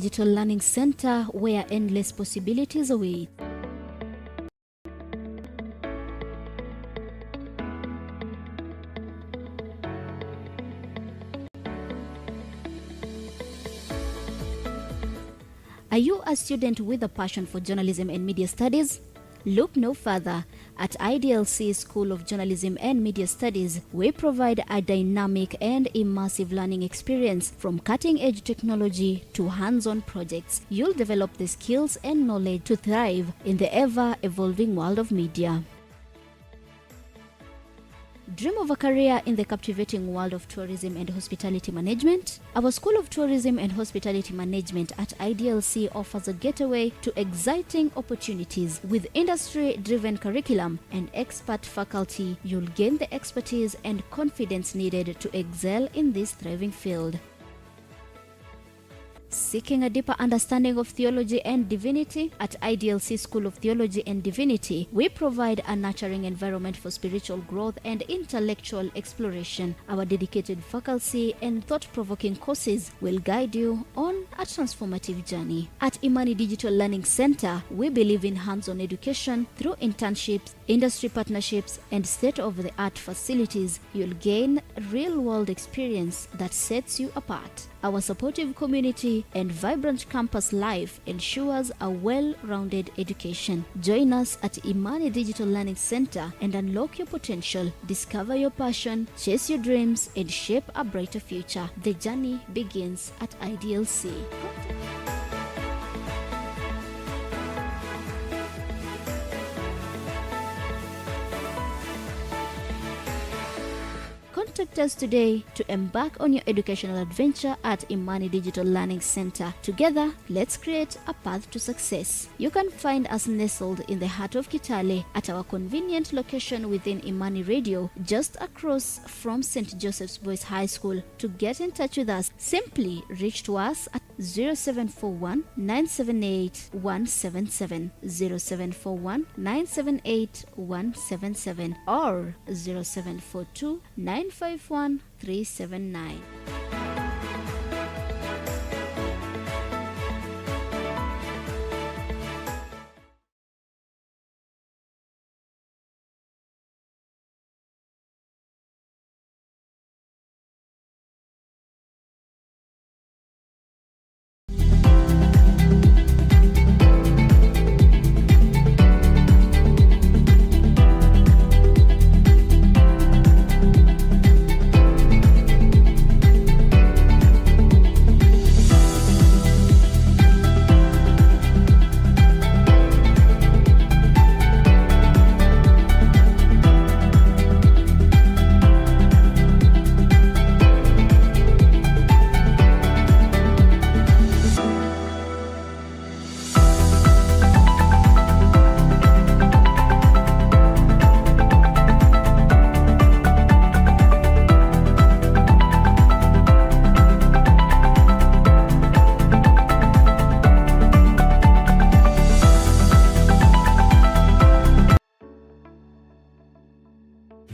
Digital Learning Center, where endless possibilities await. Are you a student with a passion for journalism and media studies? Look no further. At IDLC School of Journalism and Media Studies, we provide a dynamic and immersive learning experience. From cutting-edge technology to hands-on projects, you'll develop the skills and knowledge to thrive in the ever-evolving world of media. Dream of a career in the captivating world of tourism and hospitality management? Our School of Tourism and Hospitality Management at IDLC offers a getaway to exciting opportunities. With industry-driven curriculum and expert faculty, you'll gain the expertise and confidence needed to excel in this thriving field. Seeking a deeper understanding of theology and divinity? At IDLC School of Theology and Divinity, we provide a nurturing environment for spiritual growth and intellectual exploration. Our dedicated faculty and thought-provoking courses will guide you on a transformative journey. At Imani Digital Learning Center, we believe in hands-on education through internships, industry partnerships, and state-of-the-art facilities. You'll gain real-world experience that sets you apart. Our supportive community and vibrant campus life ensures a well-rounded education. Join us at Imani Digital Learning Center and unlock your potential. Discover your passion, chase your dreams, and shape a brighter future. The journey begins at IDLC. Contact us today to embark on your educational adventure at Imani Digital Learning Center. Together, let's create a path to success. You can find us nestled in the heart of Kitale at our convenient location within Imani Radio, just across from St. Joseph's Boys High School. To get in touch with us, simply reach to us at 0741 978 177, 0741 978 177, or 0742 951 379.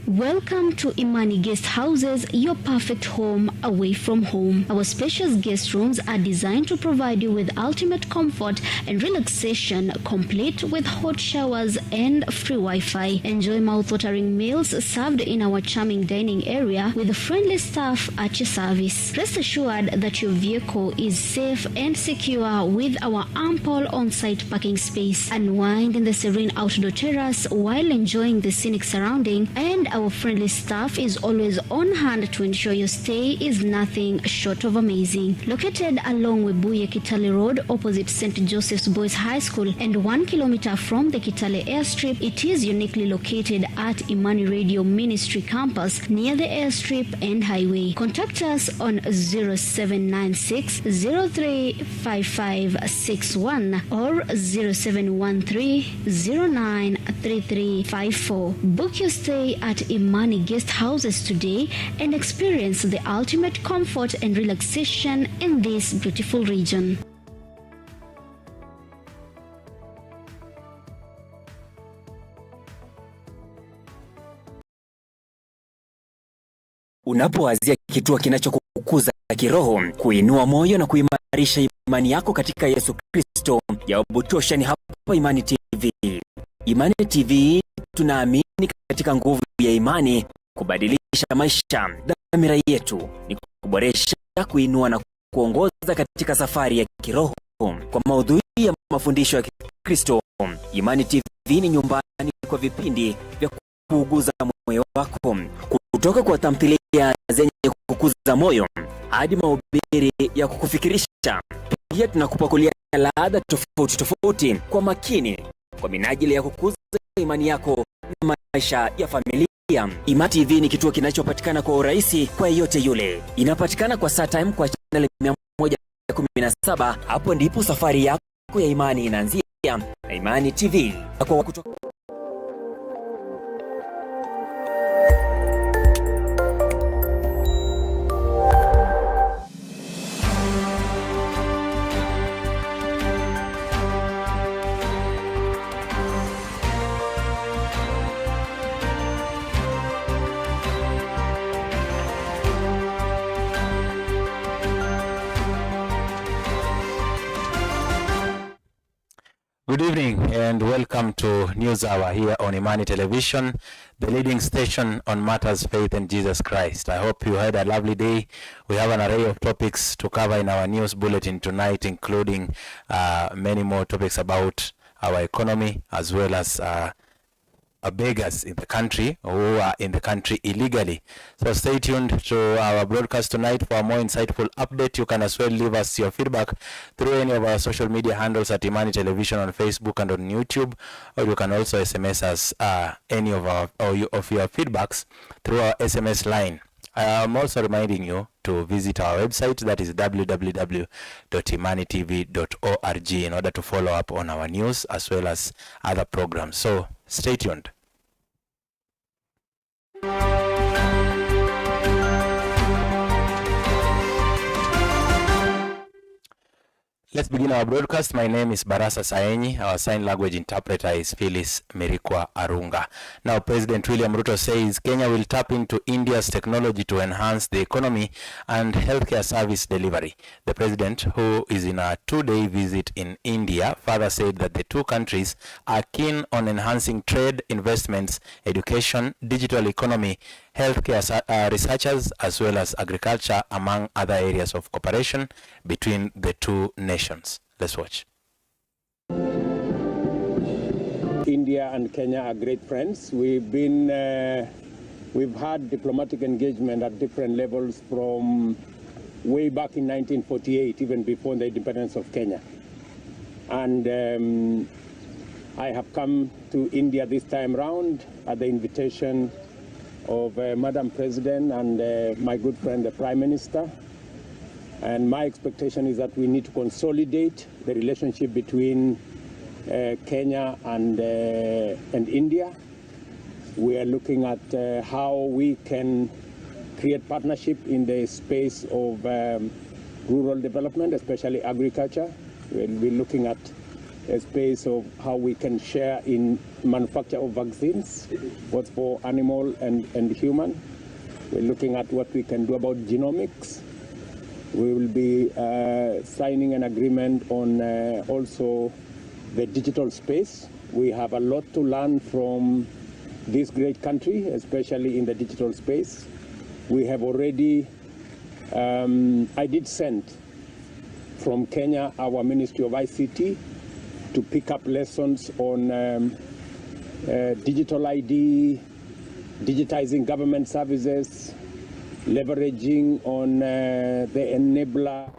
Welcome to Imani Guest Houses, your perfect home away from home. Our spacious guest rooms are designed to provide you with ultimate comfort and relaxation, complete with hot showers and free Wi-Fi. Enjoy mouth-watering meals served in our charming dining area with friendly staff at your service. Rest assured that your vehicle is safe and secure with our ample on-site parking space. Unwind in the serene outdoor terrace while enjoying the scenic surrounding, and our friendly staff is always on hand to ensure your stay is nothing short of amazing. Located along Webuye Kitale Road opposite St. Joseph's Boys High School and 1 kilometer from the Kitale Airstrip, it is uniquely located at Imani Radio Ministry Campus near the airstrip and highway. Contact us on 0796 035561 or 0713 093354. Book your stay at Imani Guest Houses today and experience the ultimate comfort and relaxation in this beautiful region. Unapowazia kituo kinachokupa kukuza kiroho, kuinua moyo na kuimarisha imani yako katika Yesu Kristo. Ya Butosha ni hapa Imani TV. Imani TV, tunaamini katika nguvu ya imani kubadilisha maisha. Dhamira yetu ni kuboresha, kuinua na kuongoza katika safari ya kiroho. Kwa maudhui ya mafundisho ya Kristo, Imani TV ni nyumbani kwa vipindi vya kuuguza moyo wako, kutoka kwa tamthilia zenye kukuza moyo hadi mahubiri ya kukufikirisha. Pia tunakupakulia ladha tofauti tofauti kwa makini, kwa minajili ya kukuza imani yako na maisha ya familia. Imani TV ni kituo kinachopatikana kwa urahisi kwa yeyote yule. Inapatikana kwa StarTime kwa channel 117. Hapo ndipo safari yako ya imani inaanzia na Imani TV. Good evening and welcome to News Hour here on Imani Television, the leading station on matters faith in Jesus Christ. I hope you had a lovely day. We have an array of topics to cover in our news bulletin tonight, including many more topics about our economy, as well as beggars in the country who are in the country illegally. So stay tuned to our broadcast tonight for a more insightful update. You can as well leave us your feedback through any of our social media handles at Imani Television on Facebook and on YouTube, or you can also SMS us any of your feedbacks through our SMS line. I'm also reminding you to visit our website, that is www.imanitv.org, in order to follow up on our news as well as other programs. So stay tuned. Let's begin our broadcast. My name is Barasa SAENYI. Our sign language interpreter is Phyllis Merikwa Arunga. Now, President William Ruto says Kenya will tap into India's technology to enhance the economy and healthcare service delivery. The president, who is in a 2-day visit in India, further said that the two countries are keen on enhancing trade, investments, education, digital economy, healthcare researchers, as well as agriculture, among other areas of cooperation between the two nations. Let's watch. India and Kenya are great friends. We've had diplomatic engagement at different levels from way back in 1948, even before the independence of Kenya. And I have come to India this time round at the invitation of Madam President and my good friend the Prime Minister. And my expectation is that we need to consolidate the relationship between Kenya and India. We are looking at how we can create partnership in the space of rural development, especially agriculture. We'll be looking at a space of how we can share in manufacture of vaccines, both for animal and human. We're looking at what we can do about genomics. We will be signing an agreement on also the digital space. We have a lot to learn from this great country, especially in the digital space. We have already, I did send from Kenya our Ministry of ICT to pick up lessons on digital ID, digitizing government services, leveraging on the enabler.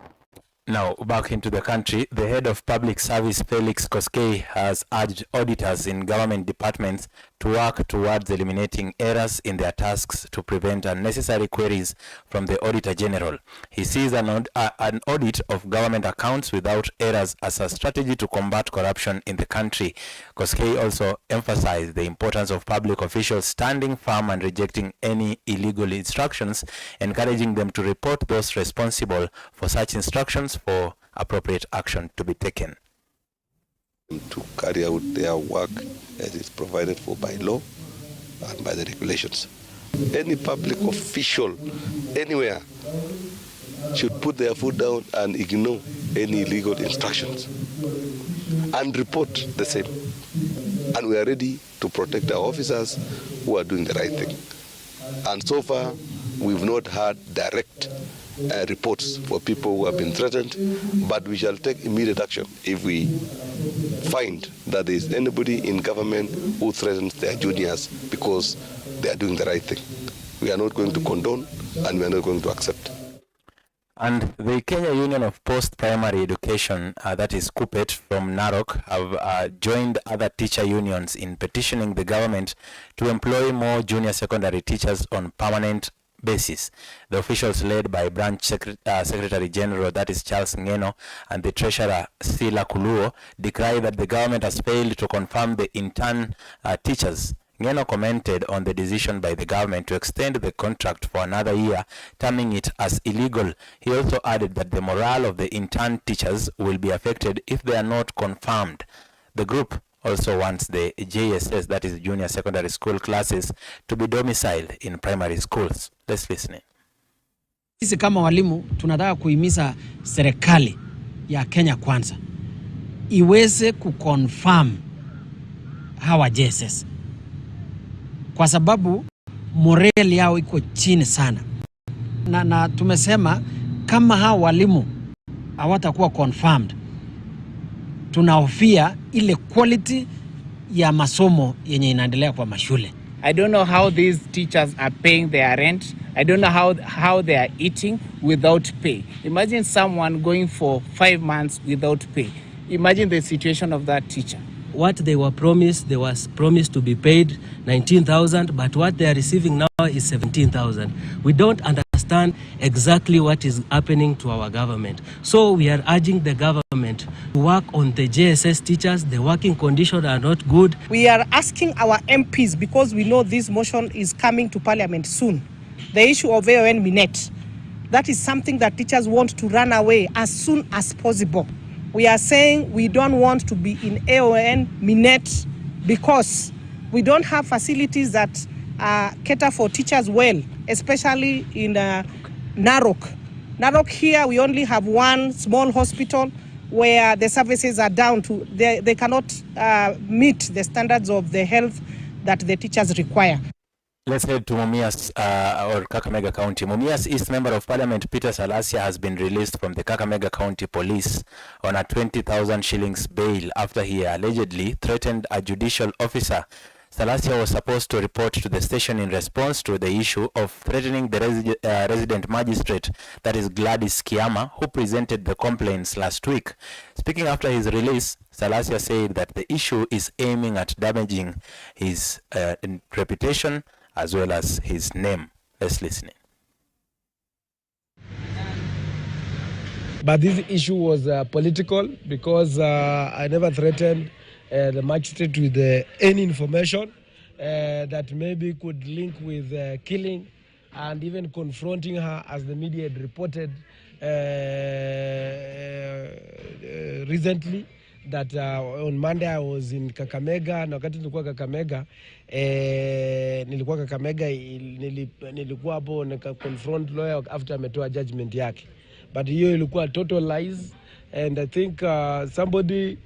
Now, back into the country, the head of public service, Felix Koskei, has urged auditors in government departments to work towards eliminating errors in their tasks to prevent unnecessary queries from the Auditor General. He sees an audit of government accounts without errors as a strategy to combat corruption in the country. Koskei also emphasized the importance of public officials standing firm and rejecting any illegal instructions, encouraging them to report those responsible for such instructions for appropriate action to be taken. To carry out their work as is provided for by law and by the regulations. Any public official anywhere should put their foot down and ignore any illegal instructions and report the same. And we are ready to protect our officers who are doing the right thing. And so far, we've not had direct reports for people who have been threatened, but we shall take immediate action if we find that there is anybody in government who threatens their juniors because they are doing the right thing. We are not going to condone and we are not going to accept. And the Kenya Union of Post-Primary Education, that is KUPPET from Narok, have joined other teacher unions in petitioning the government to employ more junior secondary teachers on permanent basis. The officials led by Branch Secretary General, that is Charles Ngeno, and the Treasurer Sila Kuluo, decry that the government has failed to confirm the intern teachers. Ngeno commented on the decision by the government to extend the contract for another year, terming it as illegal. He also added that the morale of the intern teachers will be affected if they are not confirmed. The group also wants the JSS, that is junior secondary school classes, to be domiciled in primary schools. Let's listen. Sisi kama walimu tunataka kuhimiza serikali ya Kenya Kwanza iweze kuconfirm hawa JSS, kwa sababu morale yao iko chini sana, na tumesema kama hawa walimu hawatakuwa confirmed, tunahofia ile quality ya masomo yenye inaendelea kwa mashule. I don't know how these teachers are paying their rent. I don't know how they are eating without pay. Imagine someone going for 5 months without pay. Imagine the situation of that teacher. What they were promised to be paid 19,000, but what they are receiving now is 17,000. We don't understand exactly what is happening to our government. So we are urging the government to work on the JSS teachers. The working conditions are not good. We are asking our MPs, because we know this motion is coming to Parliament soon, the issue of AON Minet. That is something that teachers want to run away as soon as possible. We are saying we don't want to be in AON Minet because we don't have facilities that cater for teachers well, especially in Narok. Narok here, we only have one small hospital where the services are down to, they cannot meet the standards of the health that the teachers require. Let's head to Mumias or Kakamega County. Mumias East Member of Parliament Peter Salasia has been released from the Kakamega County Police on a 20,000 shillings bail after he allegedly threatened a judicial officer. Salasia was supposed to report to the station in response to the issue of threatening the resident magistrate, that is Gladys Kiama, who presented the complaints last week. Speaking after his release, Salasia said that the issue is aiming at damaging his reputation as well as his name. Let's listen. But this issue was political because I never threatened the magistrate with any information that maybe could link with killing and even confronting her, as the media had reported recently, that on Monday I was in Kakamega, na wakati nilikuwa Kakamega nilikuwa hapo nika confront lawyer after ametoa judgment yake, but hiyo ilikuwa total lies, and I think somebody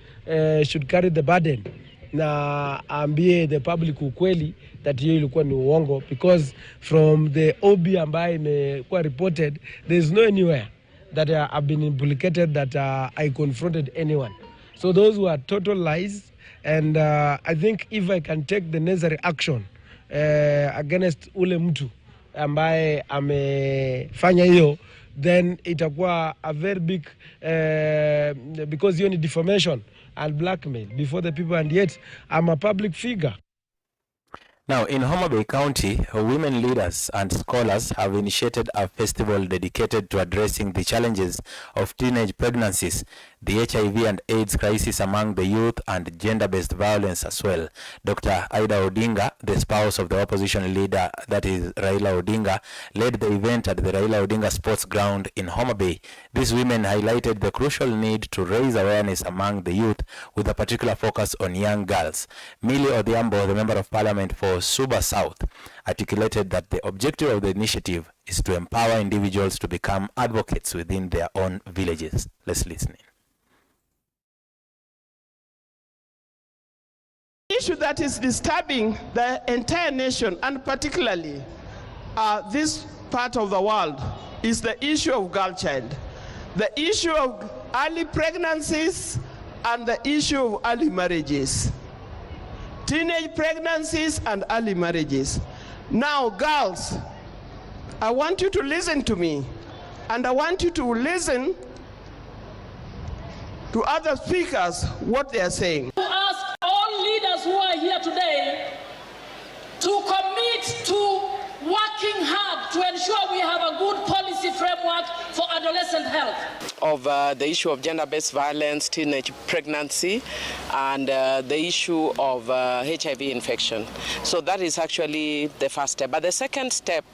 should carry the burden na ambie the public ukweli that hiyo ilikuwa ni uongo, because from the OB ambaye imekuwa reported there is no anywhere that I've been implicated that I confronted anyone. So those were total lies, and I think if I can take the necessary action against ule mtu ambaye amefanya hiyo, then itakuwa a very big because hiyo ni defamation and blackmail before the people, and yet I'm a public figure. Now, in Homa Bay County, women leaders and scholars have initiated a festival dedicated to addressing the challenges of teenage pregnancies. the HIV and AIDS crisis among the youth, and gender-based violence as well. Dr. Ida Odinga, the spouse of the opposition leader, that is Raila Odinga, led the event at the Raila Odinga Sports Ground in Homa Bay. These women highlighted the crucial need to raise awareness among the youth with a particular focus on young girls. Millie Odhiambo, the Member of Parliament for Suba South, articulated that the objective of the initiative is to empower individuals to become advocates within their own villages. Let's listen in. Issue that is disturbing the entire nation, and particularly this part of the world, is the issue of girl child, the issue of early pregnancies, and the issue of early marriages, teenage pregnancies and early marriages. Now, girls, I want you to listen to me, and I want you to listen to other speakers what they are saying. To ask all leaders who are here today to commit to working hard to ensure we have a good policy framework for adolescent health. Of the issue of gender-based violence, teenage pregnancy, and the issue of HIV infection. So that is actually the first step. But the second step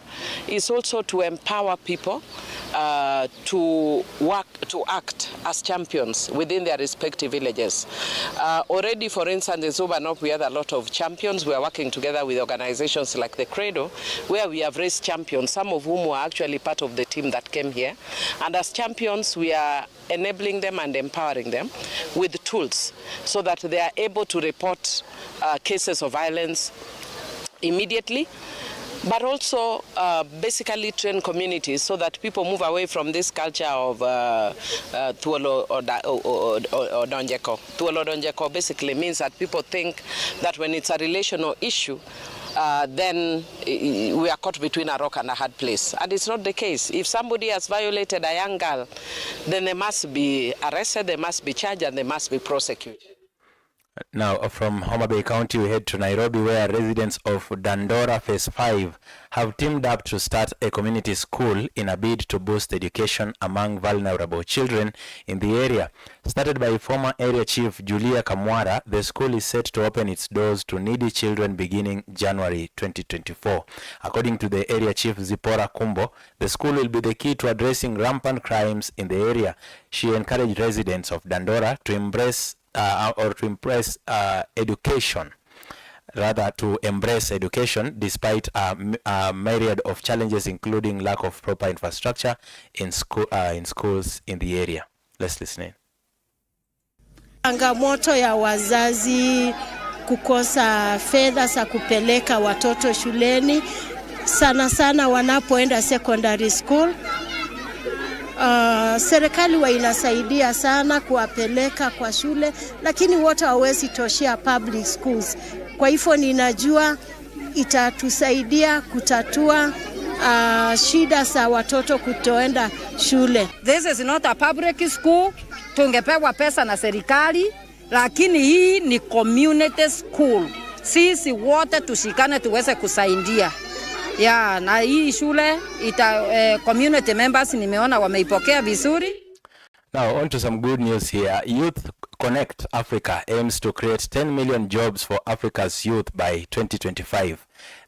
is also to empower people to act as champions within their respective villages. Already, for instance, in Suba North, we have a lot of champions. We are working together with organizations like the Credo, where we have raised champions, some of whom were actually part of the team that came here. And as champions, we are enabling them and empowering them with tools so that they are able to report cases of violence immediately, but also basically train communities so that people move away from this culture of Tuolo or Donjeko. Tuolo Donjeko basically means that people think that when it's a relational issue, then we are caught between a rock and a hard place. And it's not the case. If somebody has violated a young girl, then they must be arrested, they must be charged, and they must be prosecuted. Now, from Homa Bay County, we head to Nairobi, where residents of Dandora Phase 5 have teamed up to start a community school in a bid to boost education among vulnerable children in the area. Started by former Area Chief Julia Kamwara, the school is set to open its doors to needy children beginning January 2024. According to the Area Chief Zipporah Kumbo, the school will be the key to addressing rampant crimes in the area. She encouraged residents of Dandora to embrace education despite a myriad of challenges, including lack of proper infrastructure in schools in the area. Let's listen in. Changamoto ya wazazi kukosa fedha za kupeleka watoto shuleni, sana sana wanapoenda secondary school. Serikali wa inasaidia sana kuwapeleka kwa shule, lakini wote hawezi toshea public schools. Kwa hivyo ninajua itatusaidia kutatua shida za watoto kutoenda shule. This is not a public school. Tungepewa pesa na serikali, lakini hii ni community school. Sisi wote tushikane tuweze kusaidia. Yeah, na hii shule community members nimeona wameipokea vizuri. Now on to some good news here. Youth Connect Africa aims to create 10 million jobs for Africa's youth by 2025.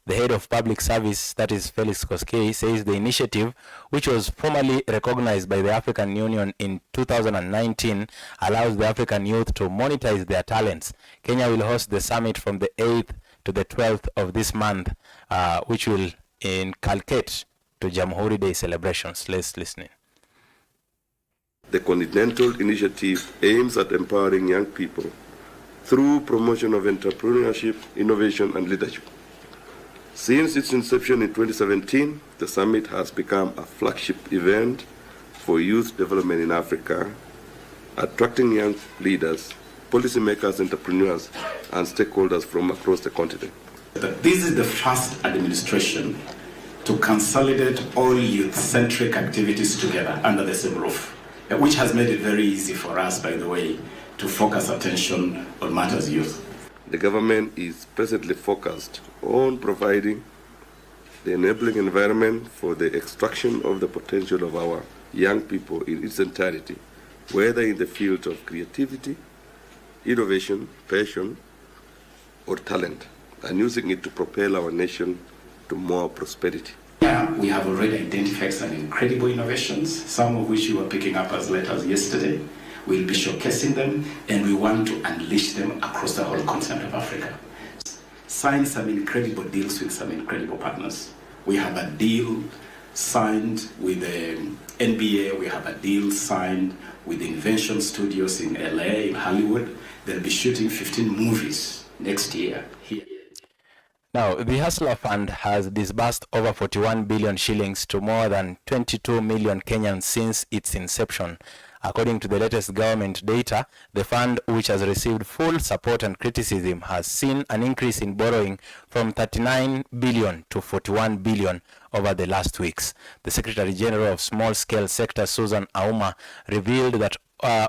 The head of public service, that is Felix Koskei, says the initiative, which was formally recognized by the African Union in 2019, allows the African youth to monetize their talents. Kenya will host the summit from the 8th to the 12th of this month, which will inculcate to Jamhuri Day celebrations. Let's listen in. The Continental Initiative aims at empowering young people through promotion of entrepreneurship, innovation, and leadership. Since its inception in 2017, the summit has become a flagship event for youth development in Africa, attracting young leaders, policymakers, entrepreneurs, and stakeholders from across the continent. This is the first administration to consolidate all youth-centric activities together under the same roof, which has made it very easy for us, by the way, to focus attention on matters youth. The government is presently focused on providing the enabling environment for the extraction of the potential of our young people in its entirety whether in the field of creativity, innovation, passion, or talent, and using it to propel our nation to more prosperity. We have already identified some incredible innovations, some of which you were picking up as letters yesterday. We'll be showcasing them, and we want to unleash them across the whole continent of Africa. Sign some incredible deals with some incredible partners. We have a deal signed with the NBA, we have a deal signed with the Invention Studios in LA, in Hollywood. They'll be shooting 15 movies next year here. Now, the Hustler Fund has disbursed over 41 billion shillings to more than 22 million Kenyans since its inception. According to the latest government data, the fund, which has received full support and criticism, has seen an increase in borrowing from 39 billion to 41 billion over the last weeks. The Secretary General of Small Scale Sector, Susan Auma, revealed that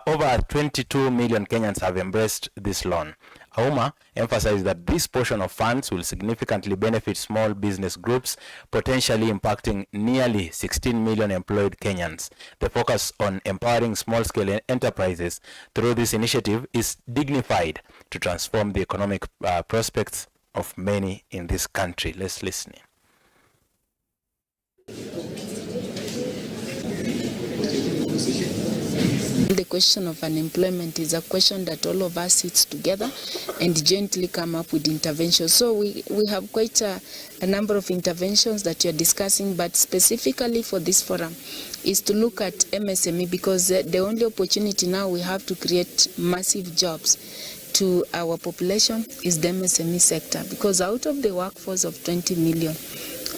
over 22 million Kenyans have embraced this loan. Auma emphasized that this portion of funds will significantly benefit small business groups, potentially impacting nearly 16 million employed Kenyans. The focus on empowering small-scale enterprises through this initiative is dignified to transform the economic prospects of many in this country. Let's listen. The question of unemployment is a question that all of us sit together and jointly come up with interventions. So we have quite a number of interventions that you're discussing, but specifically for this forum is to look at MSME, because the only opportunity now we have to create massive jobs to our population is the MSME sector, because out of the workforce of 20 million,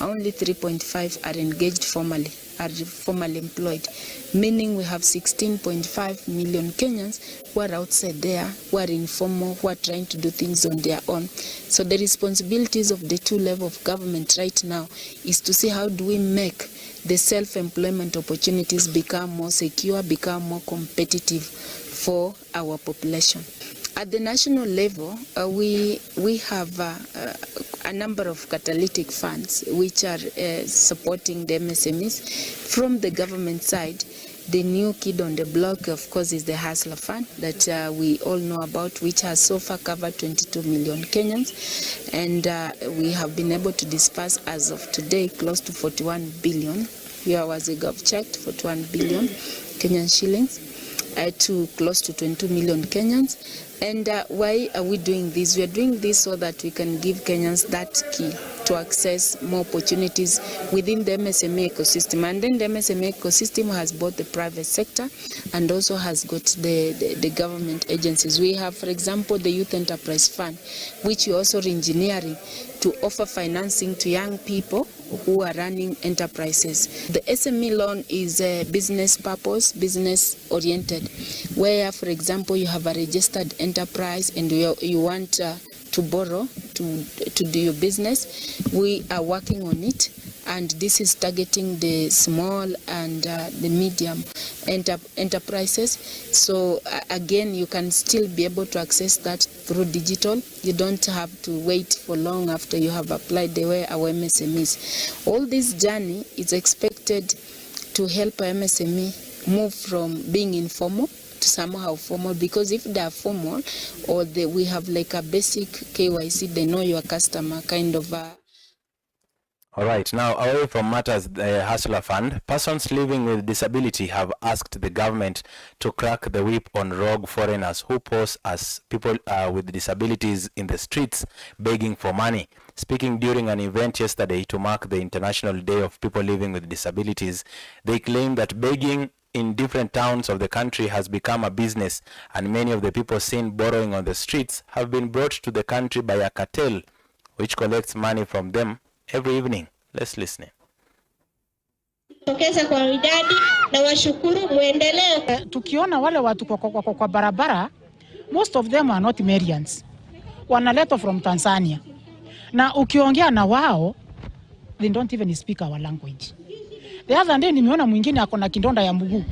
only 3.5 are engaged formally, are formally employed, meaning we have 16.5 million Kenyans who are outside there, who are informal, who are trying to do things on their own. So the responsibilities of the two levels of government right now is to see how do we make the self-employment opportunities become more secure, become more competitive for our population. At the national level, we have a number of catalytic funds which are supporting the MSMEs. From the government side, the new kid on the block, of course, is the Hustler Fund that we all know about, which has so far covered 22 million Kenyans. And we have been able to disperse, as of today, close to 41 billion. Here was a gov checked, 41 billion Kenyan shillings to close to 22 million Kenyans. And why are we doing this? We are doing this so that we can give Kenyans that key to access more opportunities within the MSME ecosystem. And then the MSME ecosystem has both the private sector and also has got the government agencies. We have, for example, the Youth Enterprise Fund, which we also re-engineering to offer financing to young people who are running enterprises. The SME loan is business purpose, business oriented, where, for example, you have a registered enterprise and you want to borrow to do your business. We are working on it, and this is targeting the small and the medium enterprises. So again, you can still be able to access that through digital. You don't have to wait for long after you have applied the way our MSMEs. All this journey is expected to help our MSME move from being informal to somehow formal, because if they are formal or we have like a basic KYC, they know your customer kind of All right, now away from matters, the Hustler Fund, persons living with disability have asked the government to crack the whip on rogue foreigners who pose as people with disabilities in the streets begging for money. Speaking during an event yesterday to mark the International Day of People Living with Disabilities, they claim that begging in different towns of the country has become a business, and many of the people seen borrowing on the streets have been brought to the country by a cartel which collects money from them every evening. Let's listen. Tukiona wale watu kwa barabara, most of them are not Merians. Wanaletwa from Tanzania. Na ukiongea na wao, they don't even speak our language. The other day nimeona mwingine ako na kidonda ya mguu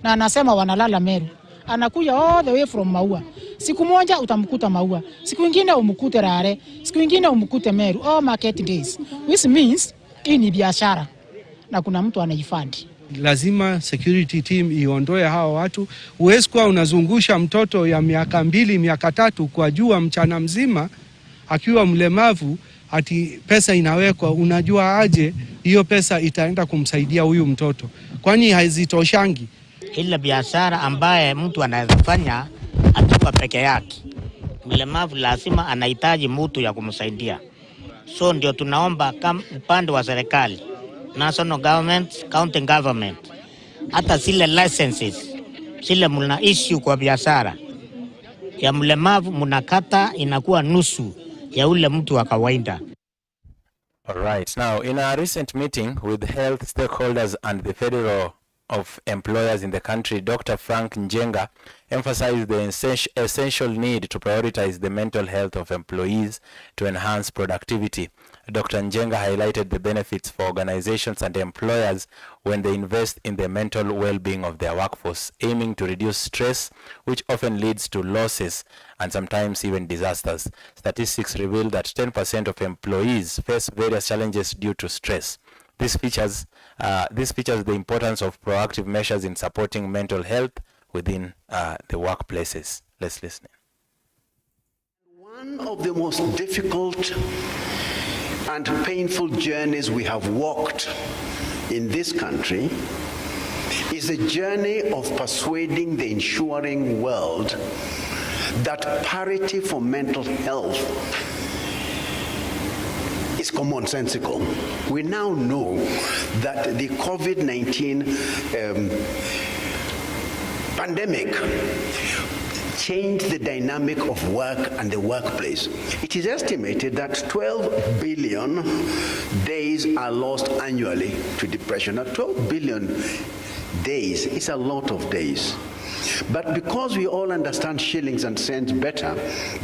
na anasema wanalala Meru. Anakuja all the way from Maua. Siku moja utamkuta Maua, siku nyingine umkute Rare, siku nyingine umkute Meru. All market days. Which means hii ni biashara na kuna mtu anaifandi. Lazima security team iondoe hawa watu. Huwezi kuwa unazungusha mtoto ya miaka 2, miaka 3 kwa jua mchana mzima akiwa mlemavu, ati pesa inawekwa. Unajua aje hiyo pesa itaenda kumsaidia huyu mtoto? Kwani haizitoshangi? Ile biashara ambaye mtu anaweza fanya akiwa peke yake, mlemavu lazima anahitaji mtu ya kumsaidia. So ndio tunaomba kama upande wa serikali, national government, county government, hata zile licenses, zile mna issue kwa biashara ya mlemavu mnakata, inakuwa nusu ya ule mtu wa kawaida. All right. Now, in a recent meeting with health stakeholders and the Federal of Employers in the country, Dr. Frank Njenga emphasized the essential need to prioritize the mental health of employees to enhance productivity. Dr. Njenga highlighted the benefits for organizations and employers when they invest in the mental well-being of their workforce, aiming to reduce stress, which often leads to losses and sometimes even disasters. Statistics reveal that 10% of employees face various challenges due to stress. This features the importance of proactive measures in supporting mental health within the workplaces. Let's listen. One of the most difficult and painful journeys we have walked in this country is a journey of persuading the insuring world that parity for mental health is commonsensical. We now know that the COVID-19 pandemic changed the dynamic of work and the workplace. It is estimated that 12 billion days are lost annually to depression. Now, 12 billion days is a lot of days. But because we all understand shillings and cents better,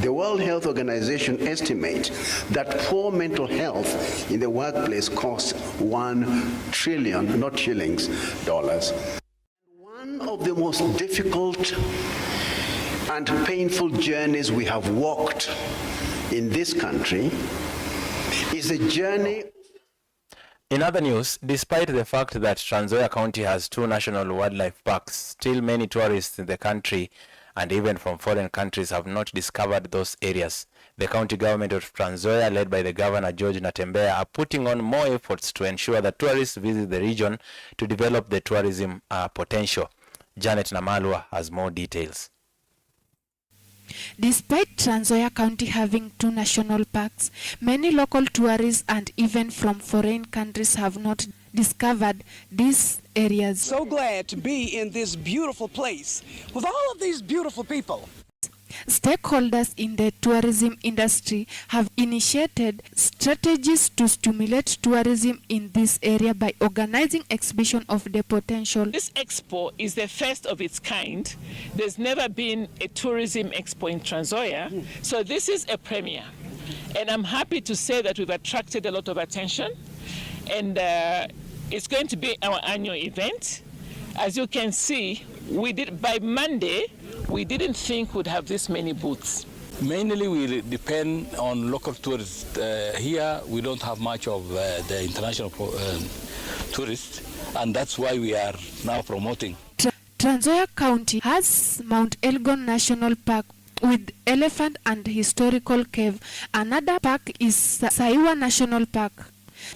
the World Health Organization estimates that poor mental health in the workplace costs $1 trillion, not shillings, dollars. One of the most difficult and painful journeys we have walked in this country is a journey. In other news, despite the fact that Trans Nzoia County has 2 national wildlife parks, still many tourists in the country and even from foreign countries have not discovered those areas. The county government of Trans Nzoia, led by the Governor George Natembeya, are putting on more efforts to ensure that tourists visit the region to develop the tourism potential. Janet Namalwa has more details. Despite Trans Nzoia County having 2 national parks, many local tourists and even from foreign countries have not discovered these areas. So glad to be in this beautiful place with all of these beautiful people. Stakeholders in the tourism industry have initiated strategies to stimulate tourism in this area by organizing exhibition of the potential. This expo is the first of its kind. There's never been a tourism expo in Trans Nzoia, so this is a premiere. And I'm happy to say that we've attracted a lot of attention, and it's going to be our annual event. As you can see, we did by Monday. We didn't think we'd have this many booths. Mainly we depend on local tourists. Here we don't have much of the international tourists, and that's why we are now promoting. Trans Nzoia County has Mount Elgon National Park with elephant and historical cave. Another park is SAENYI National Park.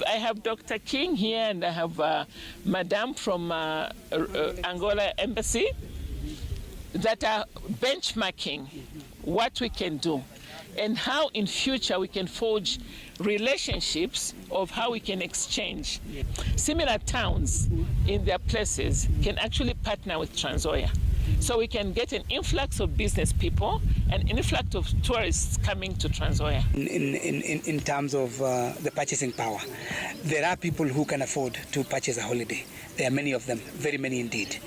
I have Dr. King here, and I have Madame from Angola Embassy that are benchmarking what we can do and how in future we can forge relationships of how we can exchange. Similar towns in their places can actually partner with Trans Nzoia. So we can get an influx of business people and an influx of tourists coming to Trans Nzoia. In terms of the purchasing power, there are people who can afford to purchase a holiday. There are many of them, very many indeed.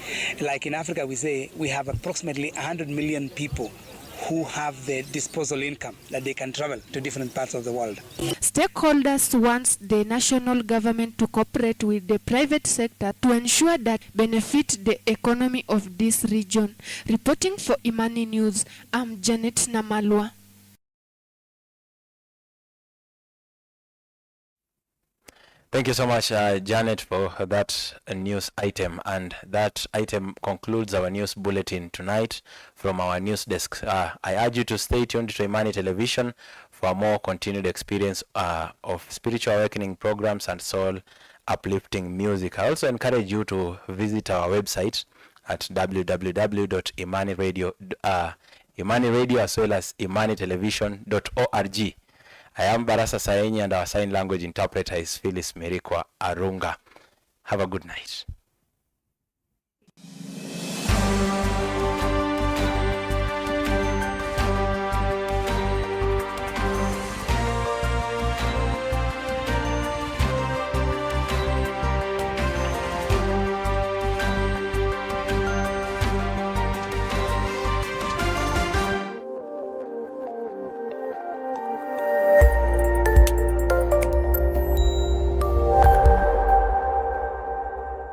Like in Africa, we say we have approximately 100 million people who have the disposable income that they can travel to different parts of the world. Stakeholders want the national government to cooperate with the private sector to ensure that benefit the economy of this region. Reporting for Imani News, I'm Janet Namalwa. Thank you so much, Janet, for that news item. And that item concludes our news bulletin tonight from our news desk. I urge you to stay tuned to Imani Television for more continued experience of spiritual awakening programs and soul uplifting music. I also encourage you to visit our website at www.imaniradio, Imani Radio as well as imanitelevision.org. I am Barasa SAENYI and our sign language interpreter is Phyllis Merikwa Arunga. Have a good night.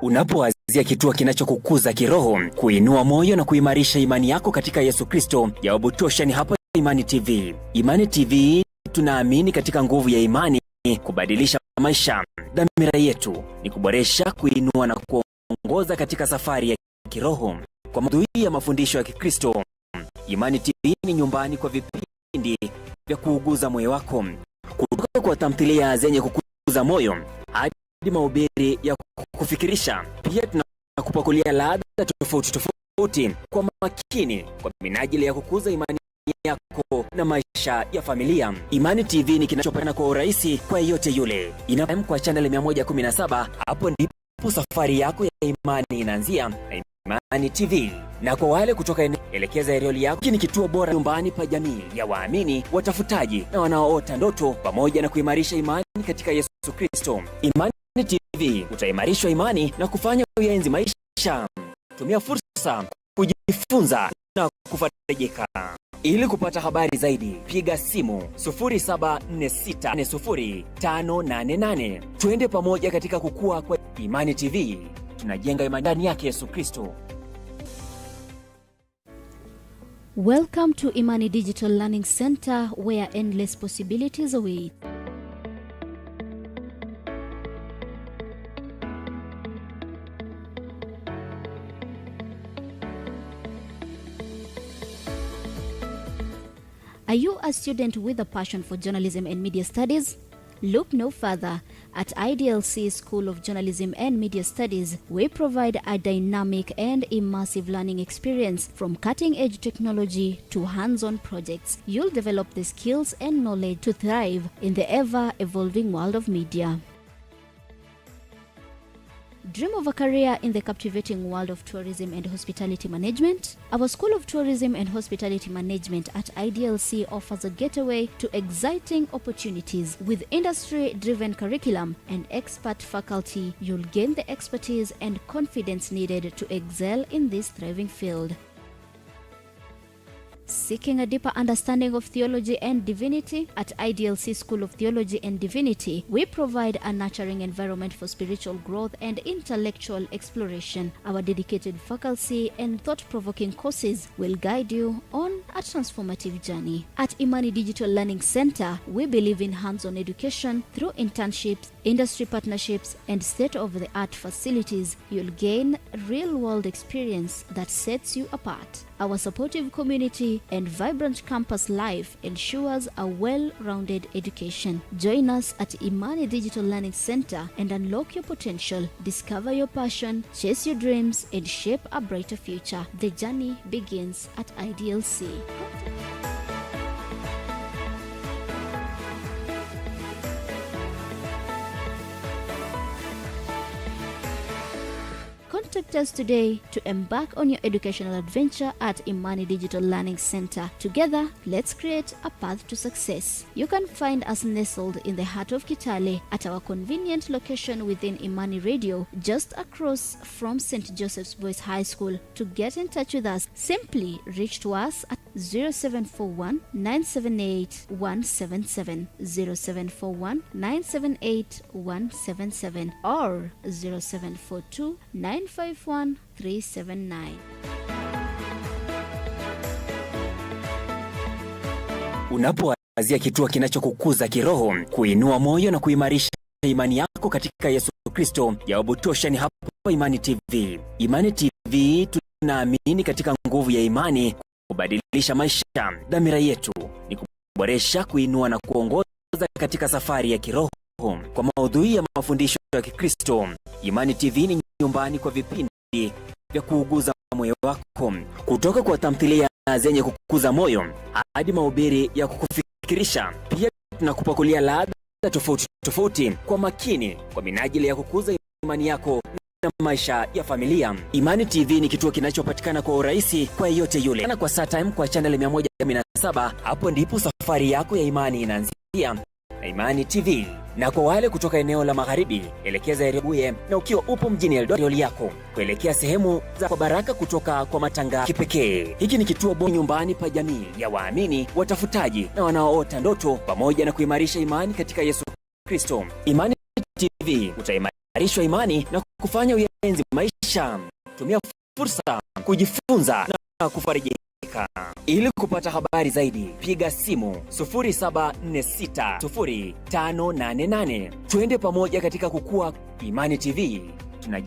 Unapoanzia kituo kinachokukuza kiroho, kuinua moyo na kuimarisha imani yako katika Yesu Kristo, jawabu tosha ni hapa Imani TV. Imani TV tunaamini katika nguvu ya imani kubadilisha maisha. Dhamira yetu ni kuboresha, kuinua na kuongoza katika safari ya kiroho kwa maudhui ya mafundisho ya Kikristo. Imani TV ni nyumbani kwa vipindi vya kuuguza moyo wako, kutoka kwa tamthilia zenye kukuza moyo hadi mahubiri ya kufikirisha. Pia tunakupakulia ladha tofauti tofauti kwa makini kwa minajili ya kukuza imani yako na maisha ya familia. Imani TV ni kinachopatikana kwa urahisi kwa yote yule. Inapatikana kwa channel 117. Hapo ndipo safari yako ya imani inaanzia. Imani TV. Na kwa wale kutoka elekeza aerial yako, ni kituo bora nyumbani pa jamii ya waamini, watafutaji na wanaoota ndoto, pamoja na kuimarisha imani katika Yesu Kristo. Imani TV utaimarishwa imani na kufanya uenzi maisha. Tumia fursa kujifunza na kufarijika. Ili kupata habari zaidi, piga simu 0746400588. Twende pamoja katika kukua kwa Imani TV. Tunajenga imani ndani yake Yesu Kristo. Welcome to Imani Digital Learning Center, where endless possibilities await. Are you a student with a passion for journalism and media studies? Look no further. At IDLC School of Journalism and Media Studies, we provide a dynamic and immersive learning experience. From cutting-edge technology to hands-on projects, you'll develop the skills and knowledge to thrive in the ever-evolving world of media. Dream of a career in the captivating world of tourism and hospitality management? Our School of Tourism and Hospitality Management at IDLC offers a getaway to exciting opportunities. With industry-driven curriculum and expert faculty, you'll gain the expertise and confidence needed to excel in this thriving field. Seeking a deeper understanding of theology and divinity? At IDLC School of Theology and Divinity, we provide a nurturing environment for spiritual growth and intellectual exploration. Our dedicated faculty and thought-provoking courses will guide you on a transformative journey. At Imani Digital Learning Center, we believe in hands-on education through internships, industry partnerships, and state-of-the-art facilities. You'll gain real-world experience that sets you apart. Our supportive community and vibrant campus life ensures a well-rounded education. Join us at Imani Digital Learning Center and unlock your potential. Discover your passion, chase your dreams, and shape a brighter future. The journey begins at IDLC. Contact us today to embark on your educational adventure at Imani Digital Learning Center. Together, let's create a path to success. You can find us nestled in the heart of Kitale at our convenient location within Imani Radio, just across from St. Joseph's Boys High School. To get in touch with us, simply reach to us at 0741 978 177, 0741 978 177, or 0742 951 379. Unapoanzia kituo kinachokukuza kiroho, kuinua moyo na kuimarisha imani yako katika Yesu Kristo ya Wabutosha ni hapa Imani TV. Imani TV tunaamini katika nguvu ya imani kubadilisha maisha. Dhamira yetu ni kuboresha, kuinua na kuongoza katika safari ya kiroho. Kwa maudhui ya mafundisho ya Kikristo, Imani TV ni nyumbani kwa vipindi vya kuuguza moyo wako, kutoka kwa tamthilia zenye kukuza moyo hadi mahubiri ya kukufikirisha. Pia tunakupakulia ladha tofauti tofauti kwa makini kwa minajili ya kukuza imani yako na maisha ya familia. Imani TV ni kituo kinachopatikana kwa urahisi kwa yeyote yule. Na kwa StarTime kwa channel 117, hapo ndipo safari yako ya imani inaanzia na Imani TV. Na kwa wale kutoka eneo la magharibi, elekeza Erebuye, na ukiwa upo mjini Eldoret yako kuelekea sehemu za kwa baraka kutoka kwa matanga kipekee. Hiki ni kituo bora nyumbani pa jamii ya waamini, watafutaji na wanaoota ndoto, pamoja na kuimarisha imani katika Yesu Kristo. Imani TV utaimarishwa imani na kufanya uyenzi maisha. Tumia fursa kujifunza na kufarijika. Ili kupata habari zaidi, piga simu 07460588. Twende pamoja katika kukua. Imani TV tunajenga